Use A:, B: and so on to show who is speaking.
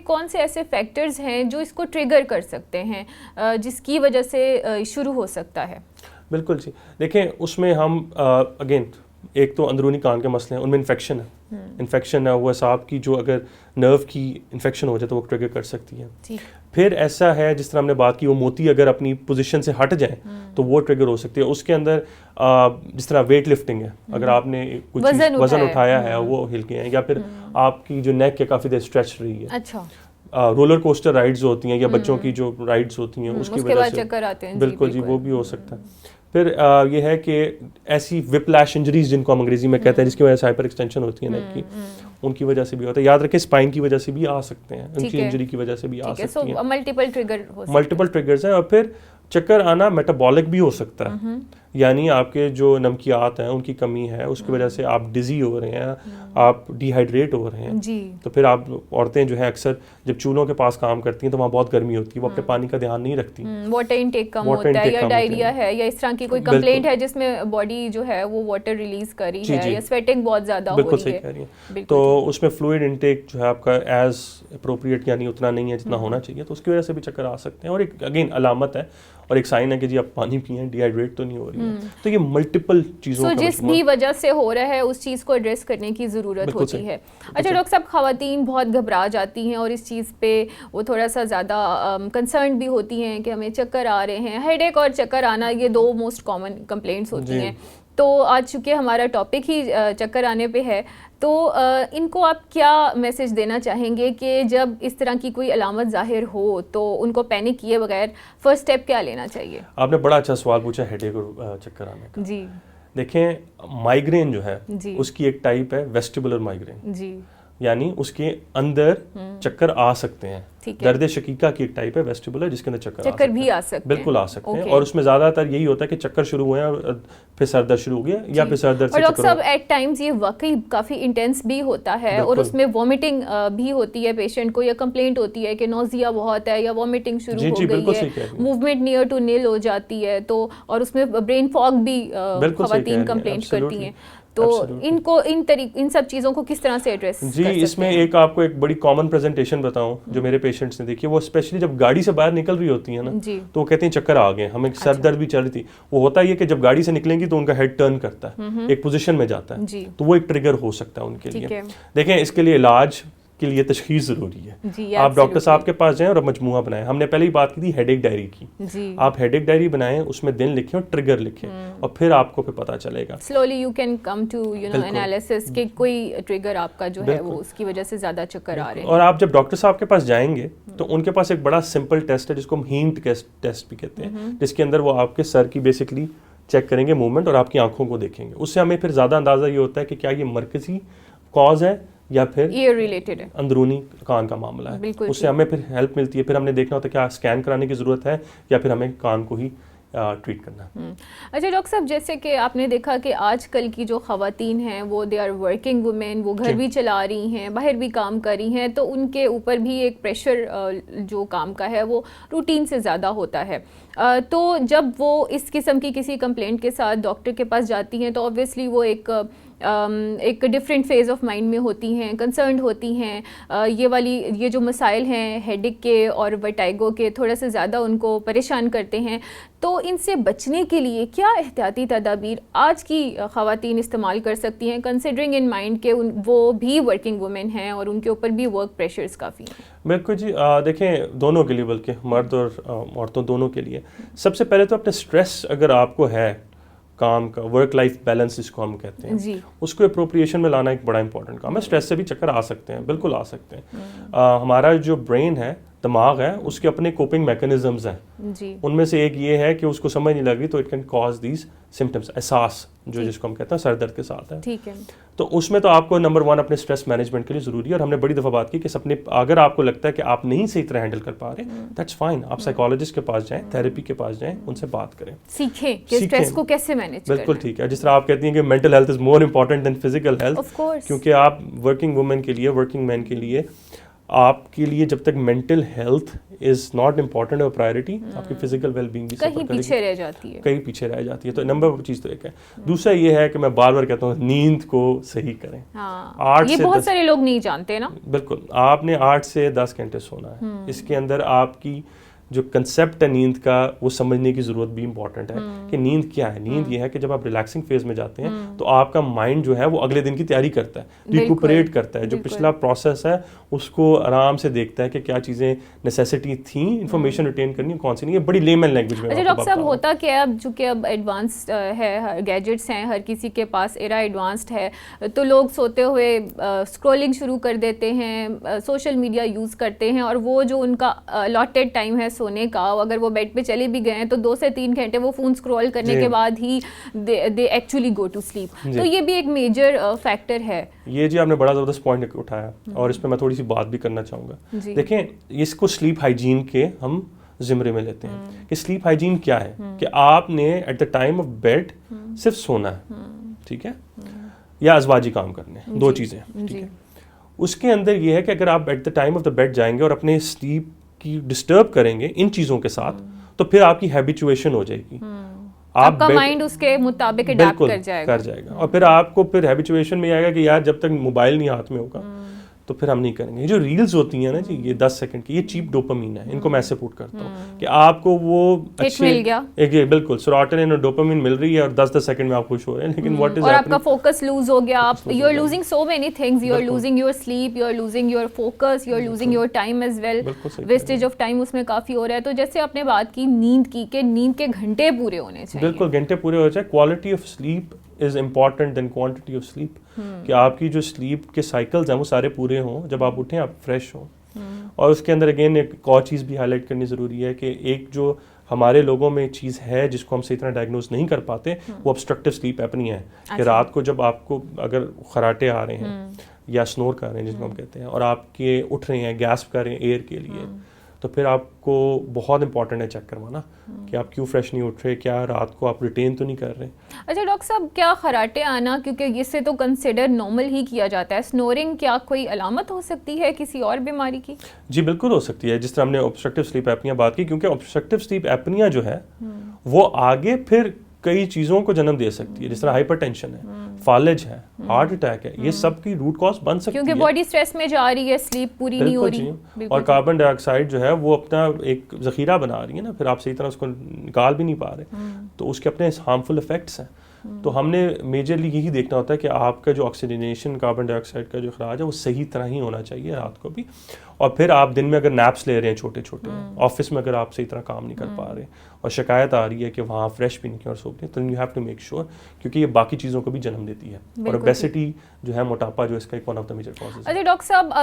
A: کون سے ایسے فیکٹرز ہیں جو اس کو ٹریگر کر سکتے ہیں جس کی وجہ سے شروع ہو سکتا ہے؟
B: بالکل جی، دیکھیں اس میں ہم اگین ایک تو اندرونی کان کے مسئلے ہیں، ان میں انفیکشن ہے وہ اعصاب کی، جو اگر نرو کی انفیکشن ہو جائے تو وہ ٹریگر کر سکتی ہے. پھر ایسا ہے جس طرح ہم نے بات کی، وہ موتی اگر اپنی پوزیشن سے ہٹ جائیں تو وہ ٹریگر ہو سکتی ہے. اس کے اندر جس طرح ویٹ لفٹنگ ہے، اگر آپ نے کچھ وزن اٹھایا ہے وہ ہل گئے ہیں، یا پھر آپ کی جو نیک ہے کافی دیر اسٹریچ رہی ہے.
A: اچھا،
B: رولر کوسٹر رائڈز ہوتی ہیں یا بچوں کی جو رائڈز ہوتی ہیں اس کی وجہ سے
A: چکر آتے ہیں.
B: بالکل جی، وہ بھی ہو سکتا ہے. پھر یہ ہے کہ ایسی وپلیش انجریز جن کو ہم انگریزی میں کہتے ہیں، جس کی وجہ سے ہائپر ایکسٹینشن ہوتی ہے نیک کی، ان کی وجہ سے بھی ہوتا ہے. یاد رکھیں اسپائن کی وجہ سے بھی آ سکتے ہیں، ان کی انجری کی وجہ سے بھی آ سکتی ہیں. ملٹیپل ٹریگرز ہیں. اور پھر چکر آنا میٹابولک بھی ہو سکتا ہے، یعنی آپ کے جو نمکیات ہیں ان کی کمی ہے، اس کی وجہ سے آپ ڈیزی ہو رہے ہیں، آپ ڈی ہائیڈریٹ ہو رہے ہیں. تو پھر آپ عورتیں جو ہیں اکثر جب چولہوں کے پاس کام کرتی ہیں تو وہاں بہت گرمی ہوتی ہے، وہ اپنے پانی کا دھیان نہیں رکھتی،
A: واٹر انٹیک کم ہوتا ہے، یا ڈائریا ہے، یا اس طرح کی کوئی کمپلینٹ ہے جس میں باڈی جو ہے وہ واٹر ریلیز کر رہی ہے، یا سویٹنگ بہت زیادہ ہو رہی ہے.
B: بالکل صحیح کہہ رہی ہیں. تو اس میں فلوئڈ انٹیک جو ہے آپ کا ایز اپروپریٹ یعنی اتنا نہیں ہے جتنا ہونا چاہیے، تو اس کی وجہ سے بھی چکر آ سکتے ہیں. اور ایک اگین علامت ہے اور ایک سائن ہے کہ جی آپ پانی پئیں، ڈی ہائیڈریٹ تو نہیں ہو رہی ہے. تو یہ ملٹیپل چیزوں کا
A: جس بھی وجہ سے ہو رہا ہے اس چیز کو ایڈریس کرنے کی ضرورت ہوتی ہے. اچھا ڈاکٹر صاحب، خواتین بہت گھبرا جاتی ہیں اور اس چیز پہ وہ تھوڑا سا زیادہ کنسرن بھی ہوتی ہیں کہ ہمیں چکر آ رہے ہیں. ہیڈ ایک اور چکر آنا، یہ دو موسٹ کامن کمپلینٹس ہوتی ہیں. تو آج چونکہ ہمارا ٹاپک ہی چکر آنے پہ ہے، تو ان کو آپ کیا میسج دینا چاہیں گے کہ جب اس طرح کی کوئی علامت ظاہر ہو تو ان کو پینک کیے بغیر فرسٹ اسٹیپ کیا لینا چاہیے؟
B: آپ نے بڑا اچھا سوال پوچھا ہیڈ ایک اور چکر آنے کا.
A: جی
B: دیکھیں، مائیگرین جو ہے اس کی ایک ٹائپ ہے ویسٹیبولر مائیگرین،
A: جی،
B: یعنی اس کے اندر چکر آ سکتے ہیں. درد شقیقہ کی ایک ٹائپ ہے ویسٹیبولر جس کے اندر چکر
A: بھی آ سکتے ہیں.
B: بالکل آ سکتے ہیں. اور اس میں زیادہ تر یہی ہوتا ہے کہ چکر شروع ہوئے ہیں پھر سر درد شروع ہو گیا، یا پھر سر درد سے چکر.
A: اور ڈاکٹر صاحب ایٹ ٹائمز یہ واقعی کافی انٹینس بھی ہوتا ہے، اور اس میں وامٹنگ بھی ہوتی ہے پیشنٹ کو، یا کمپلینٹ ہوتی ہے کہ نوزیا بہت ہے یا وامٹنگ شروع ہو گئی ہے، موومنٹ نیئر ٹو نیل ہو جاتی ہے. تو اور اس میں برین فاگ بھی خواتین کمپلینٹ کرتی ہیں. تو ان کو ان سب چیزوں کو کس طرح سے ایڈریس کر سکتے ہیں؟
B: جی، اس میں ایک آپ کو ایک بڑی کامن پریزنٹیشن بتاؤں جو میرے پیشنٹس نے دیکھی ہے. وہ اسپیشلی جب گاڑی سے باہر نکل رہی ہوتی ہیں نا، تو وہ کہتے ہیں چکر آ گئے، ہمیں سر درد بھی چل رہی تھی. وہ ہوتا یہ کہ جب گاڑی سے نکلیں گی تو ان کا ہیڈ ٹرن کرتا ہے، ایک پوزیشن میں جاتا ہے، تو وہ ایک ٹریگر ہو سکتا ہے ان کے لیے. دیکھیں، اس کے لیے علاج کے لیے تشخیص ضروری ہے. آپ ڈاکٹر صاحب کے پاس جائیں اور مجموعہ بنائیں. ہم نے پہلے ہی بات کی تھی ہیڈ ایک ڈائری کی. آپ ہیڈ ایک ڈائری بنائیں، اس میں دن لکھیں اور ٹریگر لکھیں، اور پھر آپ کو پھر پتہ چلے گا.
A: Slowly you can come to analysis کہ کوئی ٹریگر آپ کا جو ہے وہ اس کی وجہ سے زیادہ چکر آ رہے ہیں.
B: اور آپ جب ڈاکٹر صاحب کے پاس جائیں گے تو ان کے پاس ایک بڑا سمپل ٹیسٹ ہے جس کو ہم ہینٹ ٹیسٹ بھی کہتے ہیں، جس کے اندر وہ آپ کے سر کی بیسکلی چیک کریں گے موومنٹ، اور آپ کی آنکھوں کو دیکھیں گے. اس سے ہمیں پھر زیادہ اندازہ یہ ہوتا ہے کہ کیا یہ مرکزی کاز ہے یا پھر
A: ایئر ریلیٹڈ ہے،
B: اندرونی کان کا معاملہ ہے. اس سے ہمیں پھر ہیلپ ملتی ہے. پھر ہم نے دیکھنا ہوتا ہے کیا اسکین کرانے کی ضرورت ہے یا پھر ہمیں کان کو ہی ٹریٹ کرنا.
A: اچھا ڈاکٹر صاحب، جیسے کہ آپ نے دیکھا کہ آج کل کی جو خواتین ہیں وہ دے آر ورکنگ وومین، وہ گھر بھی چلا رہی ہیں، باہر بھی کام کر رہی ہیں، تو ان کے اوپر بھی ایک پریشر جو کام کا ہے وہ روٹین سے زیادہ ہوتا ہے. تو جب وہ اس قسم کی کسی کمپلینٹ کے ساتھ ڈاکٹر کے پاس جاتی ہیں تو آبویسلی وہ ایک ڈفرینٹ فیز آف مائنڈ میں ہوتی ہیں، کنسرنڈ ہوتی ہیں. یہ جو مسائل ہیں ہیڈ ایک کے اور ورٹائگو کے تھوڑا سے زیادہ ان کو پریشان کرتے ہیں. تو ان سے بچنے کے لیے کیا احتیاطی تدابیر آج کی خواتین استعمال کر سکتی ہیں، کنسیڈرنگ ان مائنڈ کہ وہ بھی ورکنگ وومن ہیں اور ان کے اوپر بھی ورک پریشرز کافی ہیں؟
B: بالکل جی، دیکھیں دونوں کے لیے، بلکہ مرد اور عورتوں دونوں کے لیے، سب سے پہلے تو اپنے اسٹریس اگر آپ کو ہے کام کا، ورک لائف بیلنس جس کو ہم کہتے ہیں، اس کو اپروپریشن میں لانا ایک بڑا امپورٹنٹ کام ہے. اسٹریس سے بھی چکر آ سکتے ہیں، بالکل آ سکتے ہیں. ہمارا جو برین ہے، دماغ ہے، اس کے اپنے کوپنگ میکینزمز ہیں. ان میں سے ایک یہ ہے کہ اس کو سمجھ نہیں لگ رہی تو it can cause these symptoms, احساس جو جس کو ہم کہتے ہیں سر درد کے ساتھ ہے.
A: ٹھیک ہے.
B: تو اس میں تو آپ کو نمبر 1 اپنے اسٹریس مینجمنٹ کے لیے ضروری ہے. اور ہم نے بڑی دفعہ بات کی کہ اگر آپ کو لگتا ہے کہ آپ نہیں صحیح طرح ہینڈل کر پا رہے، دیٹس فائن، آپ سائیکالوجسٹ کے پاس جائیں، تھیراپی کے پاس جائیں، ان سے بات کریں،
A: سیکھیں کہ اسٹریس کو کیسے مینیج کرنا ہے.
B: بالکل ٹھیک ہے. جس طرح آپ کہتی ہیں کہ mental health is more important than physical health, کیونکہ آپ ورکنگ وومن کے لیے، ورکنگ مین کے لیے آپ کے لیے جب تک mental health is not important اور پرائرٹی، آپ کی فزیکل ویل بینگ بھی
A: کہیں پیچھے رہ جاتی ہے،
B: کہیں پیچھے رہ جاتی ہے. تو نمبر چیز تو ایک ہے. دوسرا یہ ہے کہ میں بار بار کہتا ہوں نیند کو صحیح کریں.
A: یہ بہت سارے لوگ نہیں جانتے نا.
B: بالکل، آپ نے 8 سے 10 گھنٹے سونا ہے. اس کے اندر آپ کی جو کنسیپٹ ہے نیند کا وہ سمجھنے کی ضرورت بھی امپورٹنٹ ہے کہ نیند کیا ہے. نیند یہ ہے کہ جب آپ ریلیکسنگ فیز میں جاتے ہیں تو آپ کا مائنڈ جو ہے وہ اگلے دن کی تیاری کرتا ہے، ریکوپریٹ کرتا ہے، جو پچھلا پروسیس ہے اس کو آرام سے دیکتا ہے کہ کیا چیزیں نیسیسٹی تھیں انفارمیشن ریٹین کرنی کون سی نہیں. یہ بڑی لیمن لینگویج میں.
A: اچھا ڈاکٹر صاحب، ہوتا کیا اب چونکہ اب ایڈوانسڈ ہے، گیجٹس ہیں، ہر کسی کے پاس ایرا ایڈوانسڈ ہے، تو لوگ سوتے ہوئے اسکرولنگ شروع کر دیتے ہیں، سوشل میڈیا یوز کرتے ہیں، اور وہ جو ان کا الاٹڈ ٹائم ہے سونے کا، اگر وہ بیڈ پہ چلے بھی گئے ہیں تو 2 سے 3 گھنٹے وہ فون اسکرول کرنے کے بعد ہی they actually go to sleep. تو یہ بھی ایک میجر فیکٹر ہے.
B: یہ جی آپ نے بڑا زبردست پوائنٹ اٹھایا اور اس پہ میں تھوڑی سی بات بھی کرنا چاہوں گا. دیکھیں اس کو سلیپ ہائیجین کے ہم زمرے میں لیتے ہیں کہ سلیپ ہائیجین کیا ہے کہ آپ نے at the time of bed صرف سونا ہے، ٹھیک ہے، یا ازواجی کام کرنے، 2 چیزیں، ٹھیک ہے. اس کے اندر یہ ہے کہ اگر آپ at the time of the bed جائیں گے اور اپنے سلیپ کی ڈسٹرب کریں گے ان چیزوں کے ساتھ تو پھر آپ کی ہیبیچویشن ہو جائے گی.
A: آپ کا مائنڈ اس کے مطابق اڈیپٹ کر جائے گا
B: اور پھر آپ کو پھر ہیبیچویشن میں آئے گا کہ یار جب تک موبائل نہیں ہاتھ میں ہوگا تو پھر ہم نہیں کریں گے. یہ جو ریلز ہوتی ہیں نا جی، یہ 10 سیکنڈ کی، یہ چیپ ڈوپامین ہے. ان کو میں ایسے پوٹ کرتا ہوں کہ آپ کو وہ اچھے بالکل سیروٹونن اور ڈوپامین مل رہی ہے اور 10 سیکنڈ میں آپ خوش ہو رہے ہیں، لیکن واٹ از
A: اور آپ کا فوکس لوز ہو گیا. آپ you are losing so many things, you are losing your sleep, you are losing your focus, you are losing your time as well. Wastage of time اس میں کافی ہو رہا ہے. تو جیسے آپ نے بات کی نیند کی کہ نیند کے گھنٹے پورے ہونے چاہیے.
B: بالکل گھنٹے پورے ہو جائے. Quality of sleep is important than quantity of sleep. کہ آپ کی جو سلیپ کے سائیکلز ہیں وہ سارے پورے ہوں، جب آپ اٹھیں آپ فریش ہوں. اور اس کے اندر اگین ایک اور چیز بھی ہائی لائٹ کرنی ضروری ہے کہ ایک جو ہمارے لوگوں میں چیز ہے جس کو ہم صحیح طرح ڈائگنوز نہیں کر پاتے، وہ obstructive sleep apnea ہے. کہ رات کو جب آپ کو اگر خراٹے آ رہے ہیں یا سنور کر رہے ہیں جس کو ہم کہتے ہیں، اور آپ کے اٹھ رہے ہیں، گیسپ کر رہے ہیں ایئر کے لیے، تو پھر آپ کو بہت امپورٹنٹ ہے چیک کروانا کہ آپ کیوں فریش نہیں اٹھ رہے، کیا رات کو آپ ریٹین تو نہیں کر رہے.
A: اچھا ڈاکٹر صاحب، کیا خراٹے آنا، کیونکہ اس سے تو کنسیڈر نارمل ہی کیا جاتا ہے، سنورنگ کیا کوئی علامت ہو سکتی ہے کسی اور بیماری کی؟
B: جی بالکل ہو سکتی ہے. جس طرح ہم نے obstructive sleep apnea بات کی، کیونکہ obstructive sleep apnea جو ہے وہ آگے پھر کئی چیزوں کو جنم دے سکتی ہے، جس طرح ہائپر ٹینشن ہے، فالج ہے، ہارٹ اٹیک ہے. یہ سب کی روٹ کاز بن سکتی ہے
A: کیونکہ باڈی اسٹریس میں جا رہی ہے، سلیپ پوری نہیں ہو رہی،
B: اور کاربن ڈائی آکسائڈ جو ہے وہ اپنا ایک ذخیرہ بنا رہی ہے نا، پھر آپ صحیح طرح اس کو نکال بھی نہیں پا رہے، تو اس کے اپنے ہارمفل افیکٹس ہیں. تو ہم نے میجرلی یہی دیکھنا ہوتا ہے کہ آپ کا جو آکسیجنیشن کاربن ڈائی آکسائڈ کا جو اخراج ہے وہ صحیح طرح ہی ہونا چاہیے رات کو بھی. اور پھر آپ دن میں اگر نیپس لے رہے ہیں چھوٹے چھوٹے، آفس میں اگر آپ صحیح طرح کام نہیں کر پا رہے اور شکایت آ رہی ہے کہ وہاں فریش بھی نہیں اور سوکھتے، تو you have to make sure, کیونکہ یہ باقی چیزوں کو بھی جنم دیتی ہے. اور اوبیسٹی جو ہے، موٹاپا جو اس کا ایک one of the major causes ہے.
A: ڈاکٹر صاحب